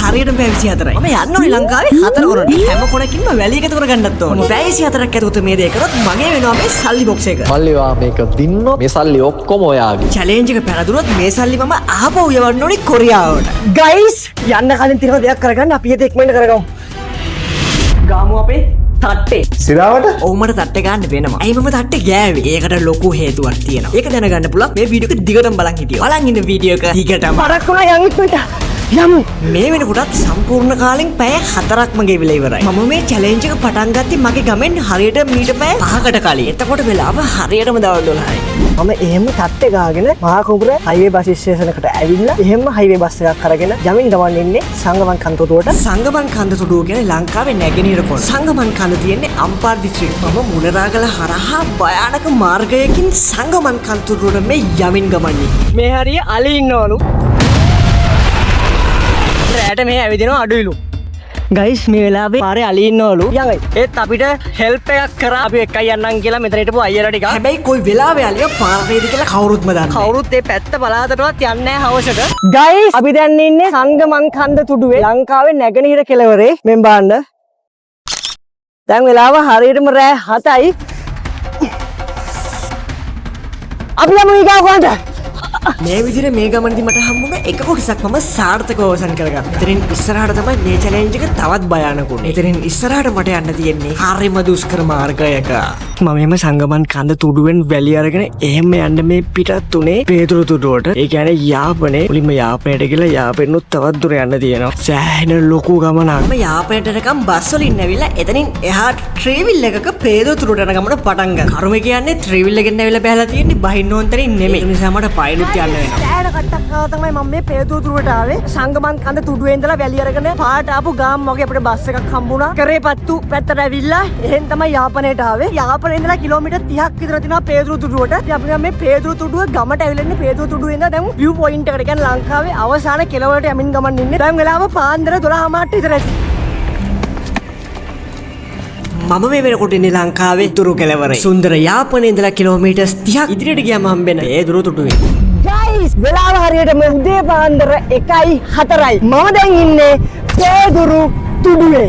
හරියටම පැය 24යි. මම යන්න ඕනේ ලංකාවේ 4 කොනට. හැම කොනකින්ම වැලි එකතු කරගන්නත් ඕනේ. පැය 24ක් ඇතුළත මේ දේ කරොත් මගේ වෙනවා මේ සල්ලි බොක්ස් එක. මල්ලිවා මේක දින්නොත් මේ සල්ලි ඔක්කොම ඔයාගේ. චැලෙන්ජ් එක පැනදුනොත් මේ සල්ලි මම ආපහු යවන්න ඕනේ කොරියාවට. ගයිස් යන්න කලින් තියෙන දෙයක් කරගන්න අපි ඒක ඉක්මනට කරගමු. ගාමු අපේ තට්ටේ. සිරාවට? ඔව් මට තට්ටේ ගන්න වෙනවා. ඇයි මම තට්ටේ ගෑවේ? ඒකට ලොකු හේතුවක් තියෙනවා. ඒක දැනගන්න පුළුවන් මේ වීඩියෝ එක දිගටම බලන් හිටියෝ. බලන් ඉන්න වීඩියෝ එක දිගටම. පරක් වුණා යන් ඉක්මනට. යමු. මේ වෙනකොටත් සම්පූර්ණ කාලෙන් පැය 4ක්ම ගෙවිලා ඉවරයි. මම මේ චැලෙන්ජ් එක පටන් ගත්තේ මගේ ගමෙන් හරියට මීට පැය 5කට කලින්. එතකොට වෙලාව හරියටම දවල් 12යි. මම එහෙම තට්ටේ ගාගෙන මහා කුඹුර හයිවේ බස් ස්ටේෂනකට ඇවිල්ලා එහෙම හයිවේ බස් එකක් අරගෙන යමින් ගමන් ඉන්නේ සංගමන් කන්ද තොටුවට. සංගමන් කන්ද තොටුව කියන්නේ ලංකාවේ නැගෙනහිර කොන. සංගමන් කන්ද තියෙන්නේ අම්පාර දිස්ත්‍රික්කය. මම මුණරාගල හරහා භයානක මාර්ගයකින් සංගමන් කන්ද තොටුවට මේ යමින් ගමන් ඉන්නේ. මේ හරිය අලි ඉන්නවලු. රැට මේ ඇවිදිනවා අඩුයිලු. ගයිස් මේ වෙලාවේ පාරේ අලි ඉන්නවලු. යංගයි. ඒත් අපිට හෙල්ප් එකක් කරා අපි එකයි යන්නම් කියලා මෙතන හිටපු අයියලා ටික. හැබැයි කොයි වෙලාවෙ අලිය පාරේද කියලා කවුරුත්ම දන්නේ නැහැ. කවුරුත් මේ පැත්ත බලාතටවත් යන්නේ නැහැ හවසට. ගයිස් අපි දැන් ඉන්නේ සංගමන් කන්ද තුඩුවේ ලංකාවේ නැගෙනහිර කෙළවරේ මෙන් බාන්න. දැන් වෙලාව හරියටම රෑ 7යි. අපි යමු ඊගා කොහෙන්ද? මේ විදිහට මේ ගමනේදී මට හම්බුන එක කොටසක් මම සාර්ථකව අවසන් කරගත්තා. එතනින් ඉස්සරහට තමයි මේ චැලෙන්ජ් එක තවත් භයානක වුනේ. එතනින් ඉස්සරහට මට යන්න තියෙන්නේ හරිම දුෂ්කර මාර්ගයක. මම එම සංගමන් කන්ද තුඩුවෙන් වැලි අරගෙන එහෙම යන්න මේ පිටත් උනේ පේදුරු තුඩුවට. ඒ කියන්නේ යාපනයේ මුලින්ම යාපනයට ගිහලා යාපෙන්නුත් තවත් දුර යන්න තියෙනවා. සෑහෙන ලොකු ගමනක්. මම යාපනයට යනකම් බස් වලින් ඇවිල්ලා එතනින් එහාට ට්‍රේවිල් එකක පේදුරු තුඩුවට යන ගමන පටන් ගත්තා. කරුමේ කියන්නේ ට්‍රේවිල් එකෙන් ඇවිල්ලා බහලා තියෙන්නේ බහින්න ඕන තැනින් නෙමෙයි. ඒ නිසා මට පයින්ුත් යන්න වෙනවා. ඈඩ කට්ටක් ආවා තමයි මම මේ පේදුරු තුඩුවට ආවේ. සංගමන් කන්ද තුඩුවේ ඉඳලා වැලි අරගෙන පාට ආපු ගාම් වගේ අපිට බස් එකක් හම්බුණා. කරේ පත්තු පැත්තට ඇවිල්ලා එහෙන් තමයි යාපනයට ආවේ. යාපනේ ඉඳලා කිලෝමීටර් 30ක් විතර තියෙනවා පේදුරු තුඩුවට. ඉතින් අපි මේ පේදුරු තුඩුව ගමට ඇවිල්ලා ඉන්නේ පේදුරු තුඩුවේ ඉඳලා දැන් view point එකට කියන්නේ ලංකාවේ අවසාන කෙළවරට යමින් ගමන් ඉන්නේ. දැන් වෙලාව පාන්දර 12:00 විතර ඇති. මම මේ වෙනකොට ඉන්නේ ලංකාවේ උතුරු කෙළවරේ. සුන්දර යාපනයේ ඉඳලා කිලෝමීටර් 30ක් ඉදිරියට ගියාම හම්බෙන පේදුරු තුඩුවේ. ගයිස් වෙලාව හරියටම උදේ පාන්දර 1:04යි. මම දැන් ඉන්නේ පේදුරු තුඩුවේ.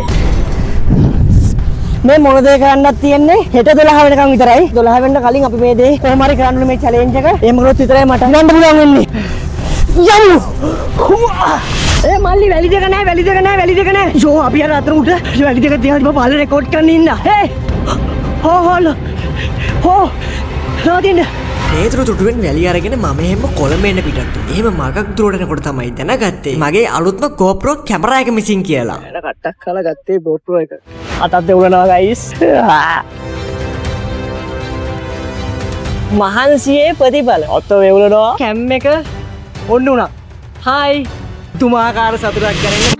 මේ මොන දේ කරන්නත් තියෙන්නේ හෙට 12 වෙනකම් විතරයි. 12 වෙන්න කලින් අපි මේ දේ කොහොම හරි කරන්න ඕනේ මේ චැලෙන්ජ් එක. එහෙම කරොත් විතරයි මට ගන්න පුළුවන් වෙන්නේ. යමු. ඒ මල්ලි වැලි දෙක නැහැ වැලි දෙක නැහැ වැලි දෙක නැහැ. යෝ අපි අර අතර උට වැලි දෙක තියලා ඉතින් පාල රෙකෝඩ් කරන්න ඉන්න. හේ. හෝ රාදින්න. පේදුරු තුඩුවෙන් වැලි අරගෙන මම එහෙම කොළඹ එන්න පිටත් වුණා. එහෙම මගක් දුරට යනකොට තමයි දැනගත්තේ මගේ අලුත්ම GoPro කැමරා එක මිසින් කියලා. එන කට්ටක් කාලා ගත්තේ GoPro එක. අතත් දෙවුලනවා ගයිස්. මහන්සියේ ප්‍රතිඵල. ඔත වෙවුලනවා. කැම් එක ඔන්න උනා. හායි. තුමාකාර සතුටක් ගැනීම.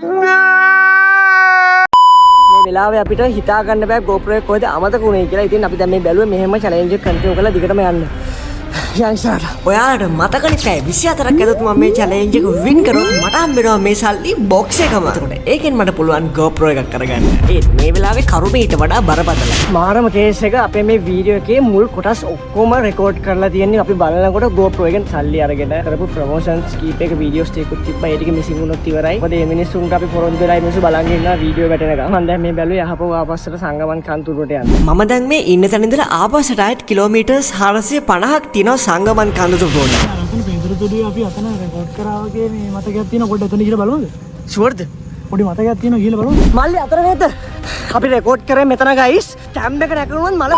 මේ වෙලාවේ අපිට හිතා ගන්න බෑ GoPro එක කොහෙද අමතක වුනේ කියලා. ඉතින් අපි දැන් මේ බැලුවේ මෙහෙම challenge එක කන්ටිනියු කරලා දිගටම යන්න. ඔයාලට මතකනේ පැය 24ක් ඇතුළත මම මේ challenge එක win කරොත් මට හම්බෙනවා මේ සල්ලි box එකම. එතකොට ඒකෙන් මට පුළුවන් GoPro එකක් කරගන්න. ඒත් මේ වෙලාවේ කරුමේ ඊට වඩා බරපතලයි. මාරම කේස් එක අපේ මේ වීඩියෝ එකේ මුල් කොටස් ඔක්කොම රෙකෝඩ් කරලා තියෙන්නේ. අපි බලනකොට GoPro එකෙන් සල්ලි අරගෙන කරපු ප්‍රොමෝෂන්ස් කීප එක වීඩියෝස් ටිකකුත් තිබ්බා. ඒ ටික මිසින් වුණොත් ඉවරයි. මොකද මේ මිනිස්සුන්ට අපි පොරොන්දු වෙලා මිනිස්සු බලන් ඉන්නවා වීඩියෝ වැටෙනකම්. මම දැන් මේ බැලුවේ යහපව ආපස්සට සංගමන් කන්තුරට යන්න. මම දැන් මේ ඉන්න තැන ඉඳලා ආපස්සට ආයෙත් කිලෝමීටර්ස් 450ක් තියෙනවා සංගමන් කන්ද තුඩුවට. අතන පේදුරු තුඩුවේ අපි අතන රෙකෝඩ් කරා වගේ මේ මතකයක් තියෙන පොඩ්ඩක් එතන ගිහලා බලමුද? ෂුවර්ද? පොඩි මතකයක් තියෙනවා ගිහලා බලමුද? මල්ලි අතර නේද? අපි රෙකෝඩ් කරේ මෙතන ගයිස්. කැම් එක නැකරුවොත් මල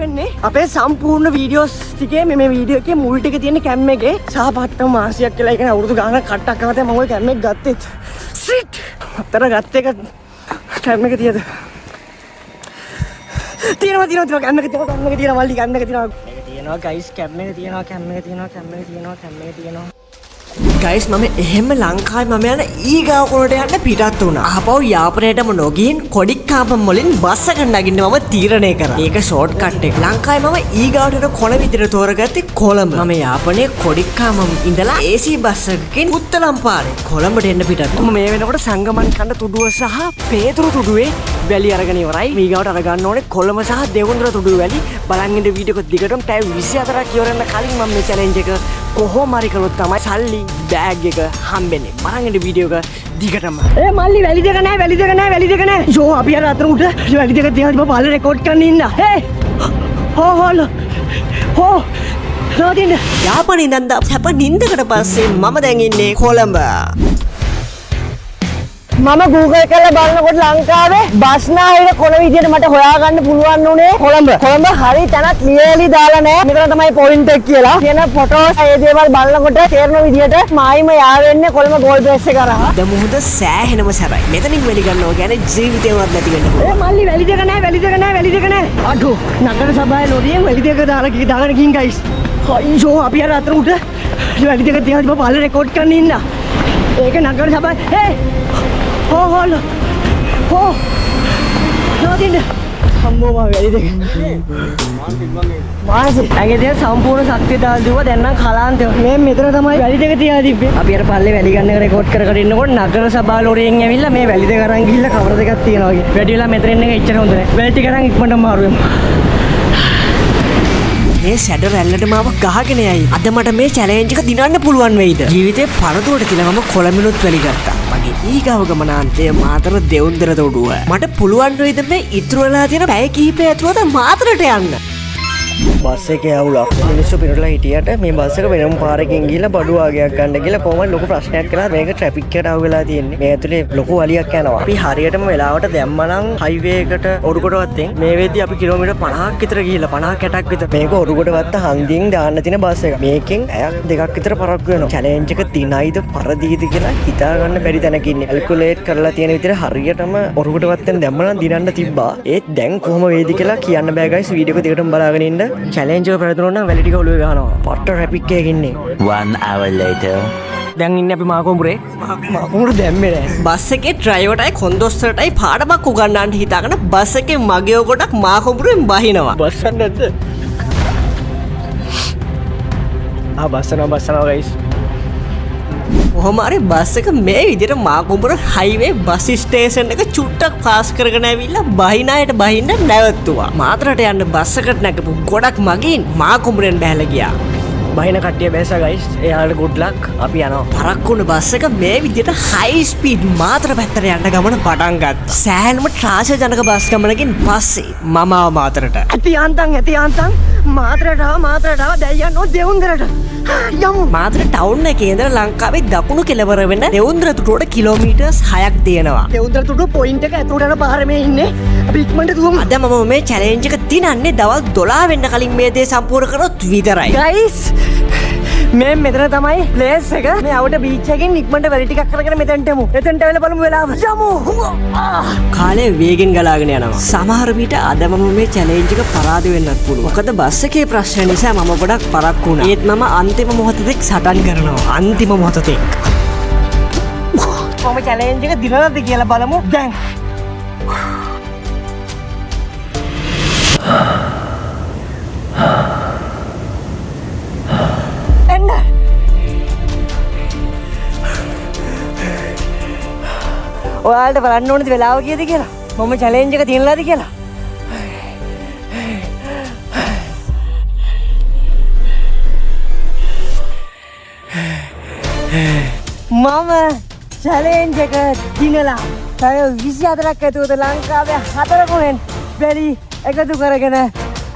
වෙන්නේ. අපේ සම්පූර්ණ වීඩියෝස් ටිකේ මේ වීඩියෝ එකේ මුල් ටික තියෙන කැම් එකේ සහපට්ටම මාසියක් කියලා කියන්නේ අවුරුදු ගානක් කට්ටක් කරලා මම ওই කැම් එක ගත්තේ. සිට්. අතර ගත්ත එක කැම් එක තියද? තියෙනවා කැම් එක තියෙනවා මල්ලි කැම් එක තියෙනවා ගයිස් කැම් එක තියෙනවා ගයිස් මම එහෙම ලංකාවේ මම යන ඊගාව කොනට යන්න පිටත් වුණා. ආපහු යාපනයටම නොගිහින් කොඩික්කාපම් වලින් බස් එක නගින්න මම තීරණය කරා. ඒක ෂෝට් කට් එක. ලංකාවේ මම ඊගාවට යන කොන විදිහට තෝරගත්තේ කොළඹ. මම යාපනයේ කොඩික්කාපම් ඉඳලා AC බස් එකකින් පුත්තලම් පාරේ කොළඹට එන්න පිටත් වුණා. මේ වෙනකොට සංගමන් කන්ද තුඩුව සහ පේදුරු තුඩුවේ වැලි අරගෙන ඉවරයි. ඊගාවට අරගන්න ඕනේ කොළඹ සහ දෙවුන්දර තුඩුවේ වැලි. බලන් ඉන්න වීඩියෝ එක දිගටම පැය 24ක් ඉවර වෙන කලින් මම මේ චැලෙන්ජ් එක කොහොම හරි කරොත් තමයි සල්ලි බෑග් එක හම්බෙන්නේ. බලන් ඉන්න වීඩියෝ එක දිගටම. මල්ලි වැලි දෙක නෑ. යෝ අපි අර අතන උඩ වැලි දෙක තියලා ඉබ පාල රෙකෝඩ් කරන්න ඉන්න. හෝ නෝදින්න. යාපනයේ ඉඳන් සැප නින්දකට පස්සේ මම දැන් ඉන්නේ කොළඹ. මම Google කරලා බලනකොට ලංකාවේ බස්නාහිර කොළ විදියට මට හොයාගන්න පුළුවන් උනේ කොළඹ. කොළඹ හරි තැනක් ලියලි දාලා නැහැ. මෙතන තමයි පොයින්ට් එක කියලා. කියන ෆොටෝස් ඒ දේවල් බලනකොට තේරෙන විදියට මායිම යාවෙන්නේ කොළඹ ගෝල් බේස් එක කරා. ද මුහුද සෑහෙනම සැරයි. මෙතනින් වෙලි ගන්නවා කියන්නේ ජීවිතේවත් නැති වෙන්න පුළුවන්. මල්ලි වැලි දෙක නෑ. අඩෝ නගර සභාවේ ලොරියෙන් වැලි දෙක දාගෙන ගින් ගයිස්. අයියෝ අපි අර අතන උඩ වැලි දෙක තියලා ඉබ පාල රෙකෝඩ් කරන්න ඉන්න. ඒක නගර සභාවේ නෝදින්න. අම්මෝ මම වැලි දෙක. මානසි ඇගේ තියෙන සම්පූර්ණ ශක්තිය දාලා දුවා දැන් නම් කලාන්තය. මේ මෙතන තමයි වැලි දෙක තියලා තිබ්බේ. අපි අර පල්ලේ වැලි ගන්න එක රෙකෝඩ් කර ඉන්නකොට නගර සභාව ලොරියෙන් ඇවිල්ලා මේ වැලි දෙක අරන් ගිහිල්ලා කවර දෙකක් තියනවා වගේ. වැඩි වෙලා මෙතන ඉන්න එක එච්චර හොඳ නෑ. වැලි ටික අරන් ඉක්මනට මාරුවෙමු. මේ සැඩ රැල්ලට මාව ගහගෙන යයි. අද මට මේ චැලෙන්ජ් එක දිනන්න පුළුවන් වෙයිද? ජීවිතේ පරදුවට කියලා මම කොළඹිනුත් වැලි ගත්තා. මගේ ඊගාව ගමනාන්තය මාතර දෙවුන්දර තොඩුව. මට පුළුවන් වෙයිද මේ ඉතුරු වෙලා තියෙන පැය කිහිපය ඇතුළත මාතරට යන්න? බස් එකේ අවුලක්. මිනිස්සු පිටරලා හිටියට මේ බස් එක වෙනම පාරකින් ගිහලා බඩු ආගයක් ගන්න කියලා කොහොමද ලොකු ප්‍රශ්නයක් කළා. මේක ට්‍රැෆික් එකට අවු වෙලා තියෙන්නේ. මේ ඇතුලේ ලොකු වලියක් යනවා. අපි හරියටම වෙලාවට දැම්මනම් හයිවේ එකට ඔරුකොටවත්තෙන් මේ වෙද්දි අපි කිලෝමීටර් 50ක් විතර ගිහිල්ලා 50 60ක් විතර. මේක ඔරුකොටවත්ත හන්දියෙන් දාන්න තියෙන බස් එක. මේකෙන් ඇයක් දෙකක් විතර පරක්කු වෙනවා. චැලෙන්ජ් එක දිනයිද පරදීද කියලා හිතා ගන්න බැරි තැනක ඉන්නේ. කැල්කියුලේට් කරලා තියෙන විදිහට හරියටම ඔරුකොටවත්තෙන් දැම්මනම් දිනන්න තිබ්බා. ඒත් දැන් කොහොම වේද කියලා කියන්න බෑ ගයිස්. වීඩියෝ එක දිගටම බලාගෙන ඉන්න. චැලෙන්ජ් එක පැරදුනොත් නම් වැලි ටික ඔළුවේ ගහනවා. පට්ට ට්‍රැෆික් එකක ඉන්නේ. 1 hour later. දැන් ඉන්නේ අපි මාකොඹුරේ. මාකොඹුර දැම්මේ නෑ. බස් එකේ ඩ්‍රයිවර්ටයි කොන්දොස්තරටයි පාඩමක් උගන්වන්න හිතාගෙන බස් එකේ මගේ ඔකොටක් මාකොඹුරෙන් බහිනවා. බස් එක නැද්ද? Bus guys. කොහොම හරි බස් එක මේ විදිහට මාකුඹුර හයිවේ බස් ස්ටේෂන් එක චුට්ටක් පාස් කරගෙන ඇවිල්ලා බහිනායට බහින්න නැවතුවා. මාතරට යන්න බස් එකට නැගපු ගොඩක් මගින් මාකුඹුරෙන් බැහැලා ගියා. බහින කට්ටිය බැස්සා ගයිස්. එයාලට good luck. අපි යනවා. පරක්කුණ බස් එක මේ විදිහට හයි ස්පීඩ් මාතර පැත්තට යන්න ගමන පටන් ගත්තා. සෑහෙනම ත්‍රාසජනක බස් ගමනකින් පස්සේ මම ආව මාතරට. ඇති යන්තම් මාතරට දැන් යනවා දෙවුන්දරට. යමු. මාතර ටවුන් එකේ ඉඳලා ලංකාවේ දකුණු කෙළවර වෙන දෙවුන්දර තුඩුවට කිලෝමීටර්ස් 6ක් තියෙනවා. දෙවුන්දර තුඩුව පොයින්ට් එක ඇතුළට යන පාරේ මේ ඉන්නේ. අපි ඉක්මනට දුවමු. අද මම මේ චැලෙන්ජ් එක දිනන්නේ දවල් 12 වෙන්න කලින් මේ දේ සම්පූර්ණ කරොත් විතරයි. ගයිස් මේ මෙතන තමයි ප්ලේස් එක. මේ අවුට බීච් එකකින් ඉක්මනට වැලි ටිකක් කරගෙන මෙතනට යමු. එතනට වෙලා බලමු වෙලාව. යමු. කාලේ වේගෙන් ගලාගෙන යනවා. සමහර විට අද මම මේ චැලෙන්ජ් එක පරාද වෙන්නත් පුළුවන්. මොකද බස් එකේ ප්‍රශ්න නිසා මම ගොඩක් පරක්කු වුණා. ඒත් මම අන්තිම මොහොතේ සටන් කරනවා. අන්තිම මොහොතේ. මම චැලෙන්ජ් එක දිනනද කියලා බලමු. දැන් ඔයාලට බලන්න ඕනද වෙලාව කීයද කියලා? මම චැලෙන්ජ් එක තියනලාද කියලා? මම චැලෙන්ජ් එක දිනලා පැය 24ක් ඇතුළත ලංකාවේ 4 කොහෙන් බැරි එකතු කරගෙන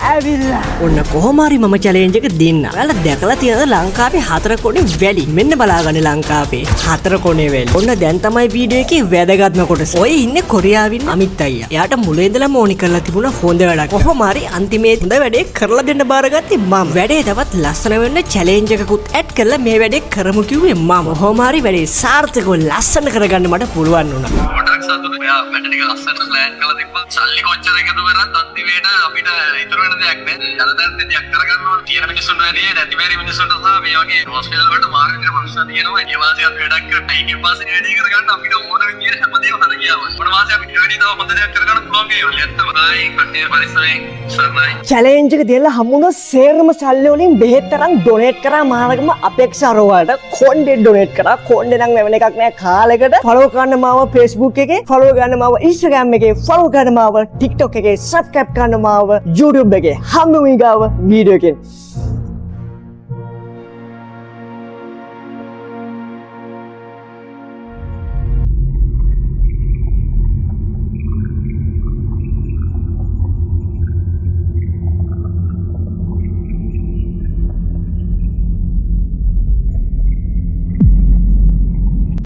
ඇවිල්ලා. ඔන්න කොහොම හරි මම චැලෙන්ජ් එක දෙන්න. ඔයාලා දැකලා තියෙනද ලංකාවේ 4 කොනේ වැලි? මෙන්න බලාගන්න ලංකාවේ 4 කොනේ වැලි. ඔන්න දැන් තමයි වීඩියෝ එකේ වැදගත්ම කොටස. ඔය ඉන්නේ කොරියාවින් අමිත් අයියා. එයාට මුලින් ඉඳලම ඕනි කරලා තිබුණා හොඳ වැඩක්. කොහොම හරි අන්තිමේ හොඳ වැඩේ කරලා දෙන්න බාරගත්තේ මම. වැඩේ තවත් ලස්සන වෙන්න චැලෙන්ජ් එකකුත් ඇඩ් කරලා මේ වැඩේ කරමු කිව්වේ මම. කොහොම හරි වැඩේ සාර්ථකව ලස්සන කරගන්න මට පුළුවන් වුණා. ගොඩක් සතුටුයි. මෙයා වැඩ ටික ලස්සනට ප්ලෑන් කරලා තිබ්බා. සල්ලි කොච්චර එකතු කරත් අන්තිමේට අපිට ඉතුරු වෙන දෙයක් නෑ. අර දැන් දෙයක් කරගන්න ඕන තියෙන මිනිස්සුන්ට වැඩිය නැති බැරි මිනිස්සුන්ට සහ මේ වගේ හොස්පිටල් වලට මාර්ගික ප්‍රශ්න තියෙනවා. ඒ වාසිය අපි වැඩක් කරලා ඒකෙන් පස්සේ වැඩි කරගන්න අපිට ඕන විදියට හැමදේම හද ගියාම. මොන වාසිය අපිට වැඩි තව හොඳ දෙයක් කරගන්න පුළුවන් කියලා. ඇත්තම ආයි කට්ටිය පරිස්සමෙන් සර්ණයි. චැලෙන්ජ් එක දෙලා හම්බුන සේරම සල්ලි වලින් බෙහෙත් තරම් ඩොනේට් කරා මාර්ගම අපේක්ෂා රෝවලට කොණ්ඩේ ඩොනේට් කරා. කොණ්ඩේ නම් වෙන එකක් නෑ කාලෙකට. ෆලෝ කරන්න මාව Facebook එකේ, ෆලෝ කරන්න මාව Instagram එකේ, ෆලෝ කරන්න මාව TikTok එකේ, සබ්ස්ක්‍රයිබ් කරන්න මාව YouTube එකේ. හම්බුමි ගාව වීඩියෝ එකෙන්.